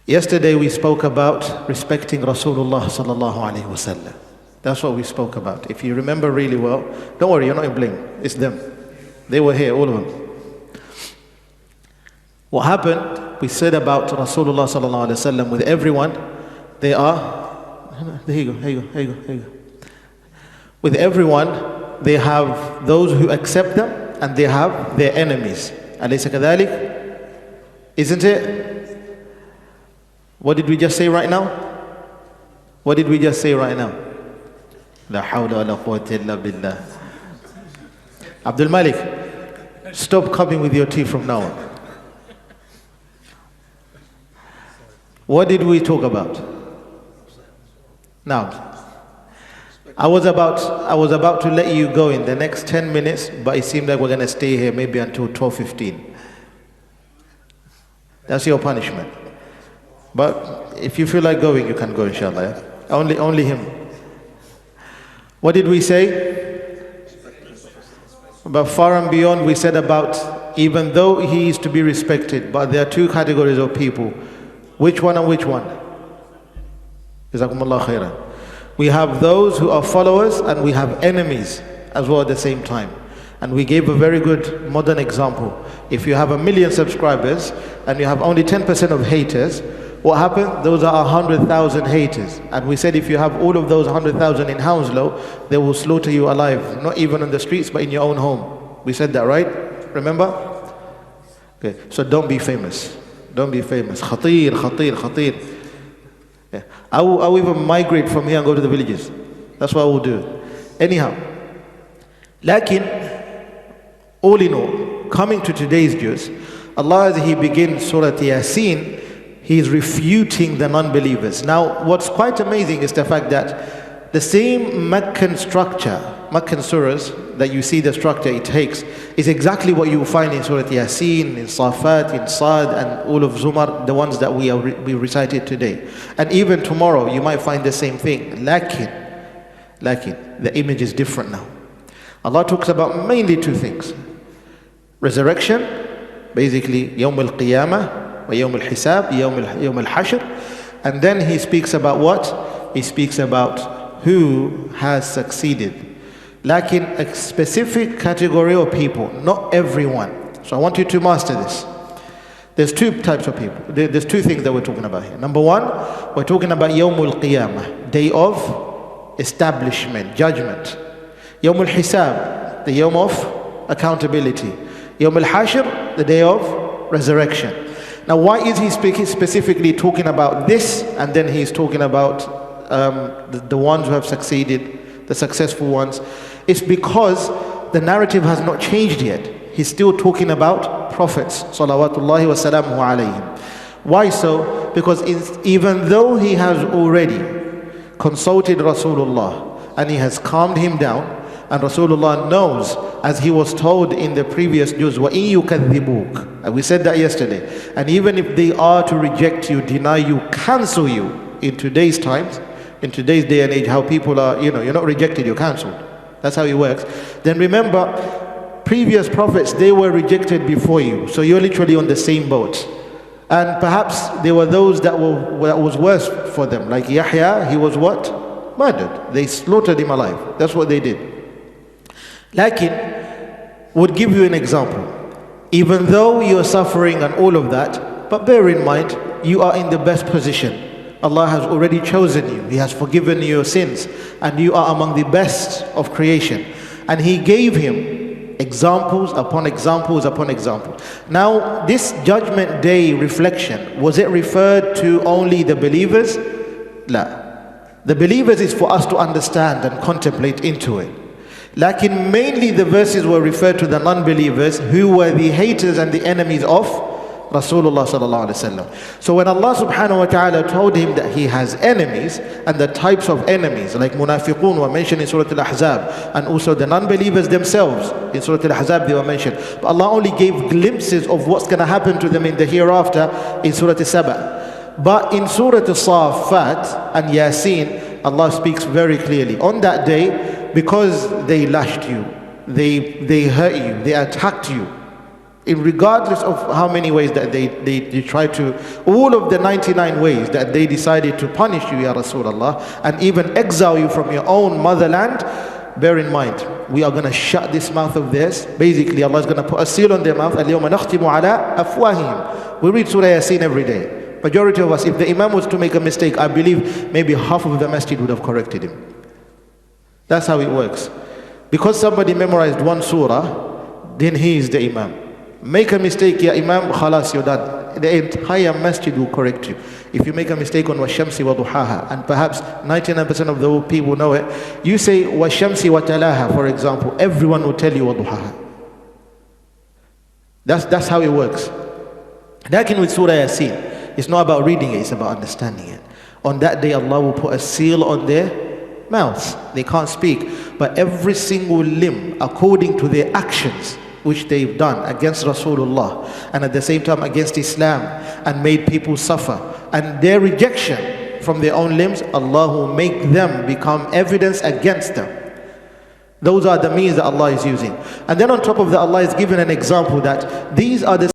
Yesterday we spoke about respecting Rasulullah sallallahu alaihi wasallam. That's what we spoke about. If you remember really well, don't worry, you're not in blame. It's them. They were here, all of them. What happened, we said about Rasulullah sallallahu alaihi wasallam with everyone, they are, here you go. With everyone, they have those who accept them and they have their enemies. أليس كذلك? Isn't it? What did we just say right now? What did we just say right now? La hawla wa la quwwata illa billah. Abdul Malik, stop coming with your tea from now on. What did we talk about? Now, I was about to let you go in the next 10 minutes, but it seemed like we're going to stay here maybe until 12:15. That's your punishment. But if you feel like going, you can go, inshallah. Yeah? Only him. What did we say? But far and beyond, we said about even though he is to be respected, but there are two categories of people. Which one and which one? Jazakumullah khairan. We have those who are followers and we have enemies as well at the same time. And we gave a very good modern example. If you have 1 million subscribers and you have only 10% of haters, what happened? Those are 100,000 haters. And we said if you have all of those 100,000 in Hounslow, they will slaughter you alive. Not even on the streets, but in your own home. We said that, right? Remember? Okay, so don't be famous. Don't be famous. Khatir. Yeah. I will even migrate from here and go to the villages. That's what I will do. Anyhow. Lakin, all in all, coming to today's juz, Allah as He begins Surah Yasin, He is refuting the non-believers. Now, what's quite amazing is the fact that the same Meccan structure, Meccan surahs, that you see the structure it takes, is exactly what you will find in Surah Yasin, in Safat, in Sad, and all of Zumar, the ones that we recited today. And even tomorrow, you might find the same thing. Lakin, the image is different now. Allah talks about mainly two things. Resurrection, basically, Yawm al-Qiyamah, wa Yawm al-Hisab, Yawm al-Hashr. And then He speaks about what? He speaks about who has succeeded. Like in a specific category of people, not everyone. So I want you to master this. There's two types of people. There's two things that we're talking about here. Number one, we're talking about Yawmul Qiyamah, day of establishment, judgment. Yawmul Hisab, the Yawm of accountability. Yawmul Hashr, the day of resurrection. Now why is he specifically talking about this, and then he's talking about the ones who have succeeded, the successful ones? It's because the narrative has not changed yet. He's still talking about prophets, salawatullahi wa salamuhu alayhim. Why so? Because even though he has already consulted Rasulullah and he has calmed him down, and Rasulullah knows, as he was told in the previous juz, وَإِن يُكَذِّبُوكَ, and we said that yesterday, and even if they are to reject you, deny you, cancel you, in today's times, in today's day and age, how people are, you're not rejected, you're cancelled. That's how it works. Then remember, previous prophets, they were rejected before you. So you're literally on the same boat. And perhaps there were those that was worse for them. Like Yahya, he was what? Murdered. They slaughtered him alive. That's what they did. Lakin, would give you an example. Even though you're suffering and all of that, but bear in mind, you are in the best position. Allah has already chosen you. He has forgiven your sins. And you are among the best of creation. And He gave him examples upon examples upon examples. Now, this judgment day reflection, was it referred to only the believers? La. The believers is for us to understand and contemplate into it. Lakin mainly the verses were referred to the non-believers who were the haters and the enemies of Rasulullah sallallahu alaihi wasallam. So when Allah subhanahu wa ta'ala told him that he has enemies, and the types of enemies like munafiqun were mentioned in Surah Al-Ahzab, and also the non-believers themselves in Surah Al-Ahzab they were mentioned. But Allah only gave glimpses of what's going to happen to them in the hereafter in Surah Al-Saba. But in Surah Al-Safat and Yasin, Allah speaks very clearly. On that day, because they lashed you, they hurt you, they attacked you, regardless of how many ways that they try to, all of the 99 ways that they decided to punish you, Ya Rasulullah, and even exile you from your own motherland, bear in mind, we are going to shut this mouth of theirs. Basically, Allah is going to put a seal on their mouth. الْيَوْمَ نَخْتِمُ عَلَىٰ أَفْوَاهِهِمْ. We read Surah Yasin every day. Majority of us, if the Imam was to make a mistake, I believe maybe half of the masjid would have corrected him. That's how it works. Because somebody memorized one surah, then he is the Imam. Make a mistake, ya Imam, khalas, you're done. The entire masjid will correct you. If you make a mistake on washamsi wa duhaha, and perhaps 99% of the people know it, you say washamsi wa talaha, for example, everyone will tell you wa duhaha. That's how it works. Like with Surah Yasin, it's not about reading it, it's about understanding it. On that day, Allah will put a seal on their mouths. They can't speak, but every single limb, according to their actions, which they've done against Rasulullah and at the same time against Islam and made people suffer, and their rejection from their own limbs, Allah will make them become evidence against them. Those are the means that Allah is using. And then on top of that, Allah is giving an example that these are the